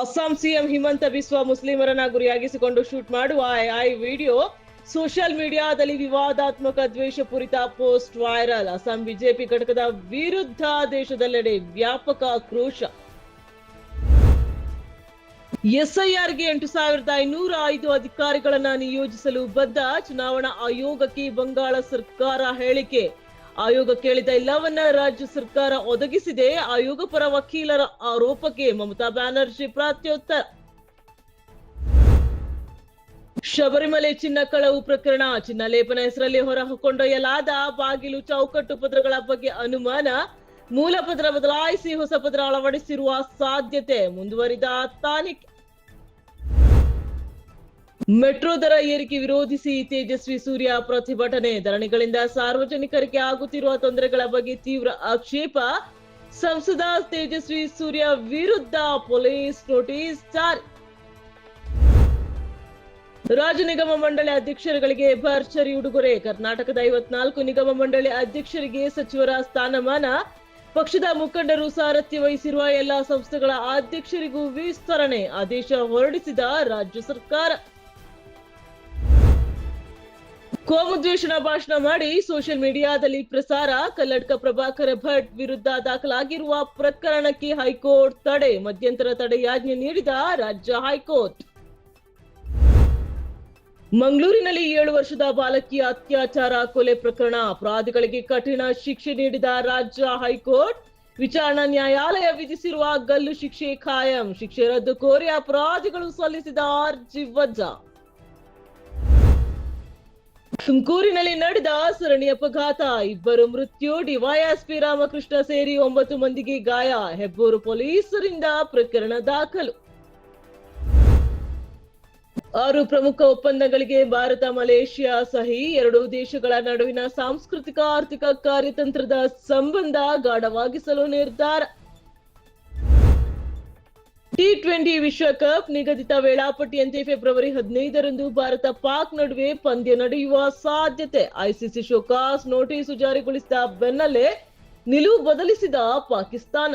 Assam CM Himanta Biswa ಮುಸ್ಲಿಮರನ್ನ ಗುರಿಯಾಗಿಸಿಕೊಂಡು shoot ಮಾಡುವ AI video social ಮೀಡಿಯಾದಲ್ಲಿ ವಿವಾದಾತ್ಮಕ ದ್ವೇಷಪೂರಿತ ಪೋಸ್ಟ್ ವೈರಲ್. ಅಸ್ಸಾಂ ಬಿಜೆಪಿ ಘಟಕದ ವಿರುದ್ಧ ದೇಶದೆಲ್ಲೆಡೆ ವ್ಯಾಪಕ ಆಕ್ರೋಶ. ಎಸ್ಐಆರ್ಗೆ 8,505 ಅಧಿಕಾರಿಗಳನ್ನ ನಿಯೋಜಿಸಲು ಬದ್ಧ. ಚುನಾವಣಾ ಆಯೋಗಕ್ಕೆ ಬಂಗಾಳ ಸರ್ಕಾರ ಹೇಳಿಕೆ. ಆಯೋಗ ಕೇಳಿದ ಎಲ್ಲವನ್ನ ರಾಜ್ಯ ಸರ್ಕಾರ ಒದಗಿಸಿದೆ. ಆಯೋಗ ಪರ ವಕೀಲರ ಆರೋಪಕ್ಕೆ ಮಮತಾ ಬ್ಯಾನರ್ಜಿ ಪ್ರತ್ಯುತ್ತರ. ಶಬರಿಮಲೆ ಚಿನ್ನ ಕಳವು ಪ್ರಕರಣ. ಚಿನ್ನ ಲೇಪನ ಹೆಸರಲ್ಲಿ ಹೊರ ಕೊಂಡೊಯ್ಯಲಾದ ಬಾಗಿಲು ಚೌಕಟ್ಟು ಪದರಗಳ ಬಗ್ಗೆ ಅನುಮಾನ. ಮೂಲ ಪದರ ಬದಲಾಯಿಸಿ ಹೊಸ ಪದರ ಅಳವಡಿಸಿರುವ ಸಾಧ್ಯತೆ. ಮುಂದುವರಿದ ತನಿಖೆ. ಮೆಟ್ರೋ ದರ ಏರಿಕೆ ವಿರೋಧಿಸಿ ತೇಜಸ್ವಿ ಸೂರ್ಯ ಪ್ರತಿಭಟನೆ. ಧರಣಿಗಳಿಂದ ಸಾರ್ವಜನಿಕರಿಗೆ ಆಗುತ್ತಿರುವ ತೊಂದರೆಗಳ ಬಗ್ಗೆ ತೀವ್ರ ಆಕ್ಷೇಪ. ಸಂಸದ ತೇಜಸ್ವಿ ಸೂರ್ಯ ವಿರುದ್ಧ ಪೊಲೀಸ್ ನೋಟಿಸ್ ಜಾರಿ. ರಾಜ್ಯ ನಿಗಮ ಮಂಡಳಿ ಅಧ್ಯಕ್ಷರುಗಳಿಗೆ ಭರ್ಜರಿ ಉಡುಗೊರೆ. ಕರ್ನಾಟಕದ 54 ನಿಗಮ ಮಂಡಳಿ ಅಧ್ಯಕ್ಷರಿಗೆ ಸಚಿವರ ಸ್ಥಾನಮಾನ. ಪಕ್ಷದ ಮುಖಂಡರು ಸಾರಥ್ಯ ವಹಿಸಿರುವ ಎಲ್ಲಾ ಸಂಸ್ಥೆಗಳ ಅಧ್ಯಕ್ಷರಿಗೂ ವಿಸ್ತರಣೆ ಆದೇಶ ಹೊರಡಿಸಿದ ರಾಜ್ಯ ಸರ್ಕಾರ. ಕೋಮುದ್ವೇಷಣ ಭಾಷಣ ಮಾಡಿ ಸೋಷಿಯಲ್ ಮೀಡಿಯಾದಲ್ಲಿ ಪ್ರಸಾರ. ಕಲ್ಲಡ್ಕ ಪ್ರಭಾಕರ ಭಟ್ ವಿರುದ್ಧ ದಾಖಲಾಗಿರುವ ಪ್ರಕರಣಕ್ಕೆ ಹೈಕೋರ್ಟ್ ತಡೆ. ಮಧ್ಯಂತರ ತಡೆಯಾಜ್ಞೆ ನೀಡಿದ ರಾಜ್ಯ ಹೈಕೋರ್ಟ್. ಮಂಗಳೂರಿನಲ್ಲಿ 7 ವರ್ಷದ ಬಾಲಕಿಯ ಅತ್ಯಾಚಾರ ಕೊಲೆ ಪ್ರಕರಣ. ಅಪರಾಧಿಗಳಿಗೆ ಕಠಿಣ ಶಿಕ್ಷೆ ನೀಡಿದ ರಾಜ್ಯ ಹೈಕೋರ್ಟ್. ವಿಚಾರಣಾ ನ್ಯಾಯಾಲಯ ವಿಧಿಸಿರುವ ಗಲ್ಲು ಶಿಕ್ಷೆ ಖಾಯಂ. ಶಿಕ್ಷೆ ರದ್ದು ಕೋರಿ ಅಪರಾಧಿಗಳು ಸಲ್ಲಿಸಿದ ಅರ್ಜಿ ವಜಾ. ತುಮಕೂರಿನಲ್ಲಿ ನಡೆದ ಸರಣಿ ಅಪಘಾತ. 2 ಮೃತ್ಯು. ಡಿವೈಎಸ್ಪಿ ರಾಮಕೃಷ್ಣ ಸೇರಿ 9 ಮಂದಿಗೆ ಗಾಯ. ಹೆಬ್ಬೂರು ಪೊಲೀಸರಿಂದ ಪ್ರಕರಣ ದಾಖಲು. 6 ಪ್ರಮುಖ ಒಪ್ಪಂದಗಳಿಗೆ ಭಾರತ ಮಲೇಷಿಯಾ ಸಹಿ. 2 ದೇಶಗಳ ನಡುವಿನ ಸಾಂಸ್ಕೃತಿಕ ಆರ್ಥಿಕ ಕಾರ್ಯತಂತ್ರದ ಸಂಬಂಧ ಗಾಢವಾಗಿಸಲು ನಿರ್ಧಾರ. T20 ವಿಶ್ವಕಪ್ ನಿಗದಿತ ವೇಳಾಪಟ್ಟಿಯಂತೆ ಫೆಬ್ರವರಿ 15ರಂದು ಭಾರತ ಪಾಕ್ ನಡುವೆ ಪಂದ್ಯ ನಡೆಯುವ ಸಾಧ್ಯತೆ. ಐಸಿಸಿ ಶೋಕಾಸ್ ನೋಟಿಸ್ ಜಾರಿಗೊಳಿಸಿದ ಬೆನ್ನಲ್ಲೇ ನಿಲುವು ಬದಲಿಸಿದ ಪಾಕಿಸ್ತಾನ.